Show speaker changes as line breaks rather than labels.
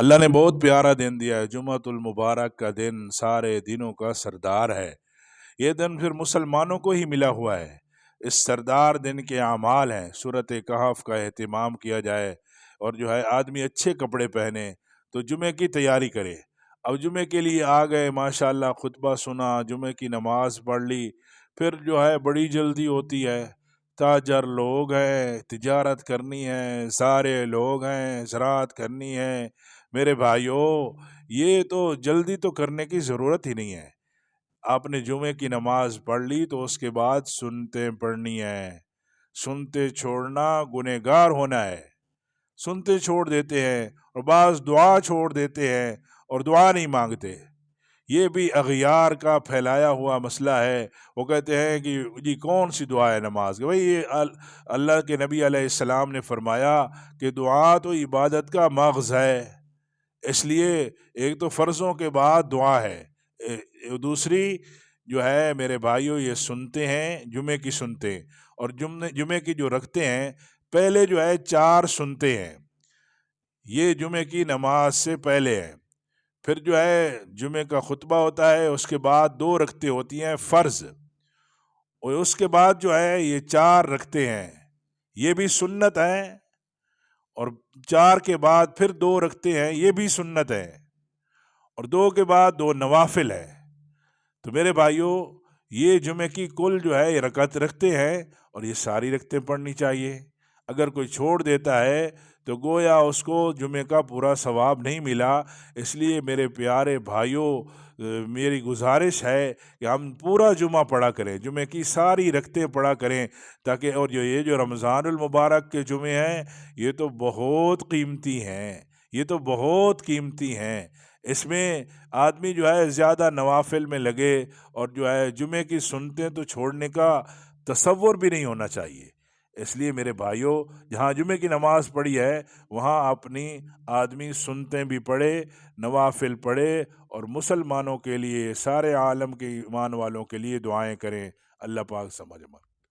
اللہ نے بہت پیارا دن دیا ہے، جمعۃ المبارک کا دن سارے دنوں کا سردار ہے۔ یہ دن پھر مسلمانوں کو ہی ملا ہوا ہے۔ اس سردار دن کے اعمال ہیں، سورۃ کہف کا اہتمام کیا جائے، اور جو ہے آدمی اچھے کپڑے پہنے تو جمعے کی تیاری کرے۔ اب جمعے کے لیے آ گئے، ماشاءاللہ خطبہ سنا، جمعے کی نماز پڑھ لی، پھر جو ہے بڑی جلدی ہوتی ہے، تاجر لوگ ہیں، تجارت کرنی ہے، سارے لوگ ہیں، زراعت کرنی ہے۔ میرے بھائیوں، یہ تو جلدی تو کرنے کی ضرورت ہی نہیں ہے۔ آپ نے جمعے کی نماز پڑھ لی تو اس کے بعد سنتے پڑھنی ہے۔ سنتے چھوڑنا گنہگار ہونا ہے۔ سنتے چھوڑ دیتے ہیں، اور بعض دعا چھوڑ دیتے ہیں اور دعا نہیں مانگتے۔ یہ بھی اغیار کا پھیلایا ہوا مسئلہ ہے۔ وہ کہتے ہیں کہ جی کون سی دعا ہے نماز کی؟ بھئی یہ اللہ کے نبی علیہ السلام نے فرمایا کہ دعا تو عبادت کا مغز ہے، اس لیے ایک تو فرضوں کے بعد دعا ہے، دوسری جو ہے میرے بھائیوں یہ سنتے ہیں، جمعے کی سنتے، اور جمعے کی جو رکھتے ہیں پہلے جو ہے 4 سنتے ہیں، یہ جمعے کی نماز سے پہلے ہے۔ پھر جو ہے جمعے کا خطبہ ہوتا ہے، اس کے بعد 2 رکعتیں ہوتی ہیں فرض، اور اس کے بعد جو ہے یہ 4 رکعتیں ہیں، یہ بھی سنت ہیں، اور 4 کے بعد پھر 2 رکعتیں ہیں، یہ بھی سنت ہے، اور 2 کے بعد 2 نوافل ہے۔ تو میرے بھائیوں، یہ جمعے کی کل جو ہے یہ رکعت رکھتے ہیں، اور یہ ساری رکعتیں پڑھنی چاہیے۔ اگر کوئی چھوڑ دیتا ہے تو گویا اس کو جمعے کا پورا ثواب نہیں ملا۔ اس لیے میرے پیارے بھائیوں، میری گزارش ہے کہ ہم پورا جمعہ پڑھا کریں، جمعے کی ساری رکعتیں پڑھا کریں، تاکہ اور یہ جو رمضان المبارک کے جمعے ہیں یہ تو بہت قیمتی ہیں، یہ تو بہت قیمتی ہیں۔ اس میں آدمی جو ہے زیادہ نوافل میں لگے، اور جو ہے جمعے کی سنتیں تو چھوڑنے کا تصور بھی نہیں ہونا چاہیے۔ اس لیے میرے بھائیوں، جہاں جمعے کی نماز پڑھی ہے وہاں اپنی آدمی سنتیں بھی پڑھے، نوافل پڑھے، اور مسلمانوں کے لیے، سارے عالم کے ایمان والوں کے لیے دعائیں کریں۔ اللہ پاک سمجھ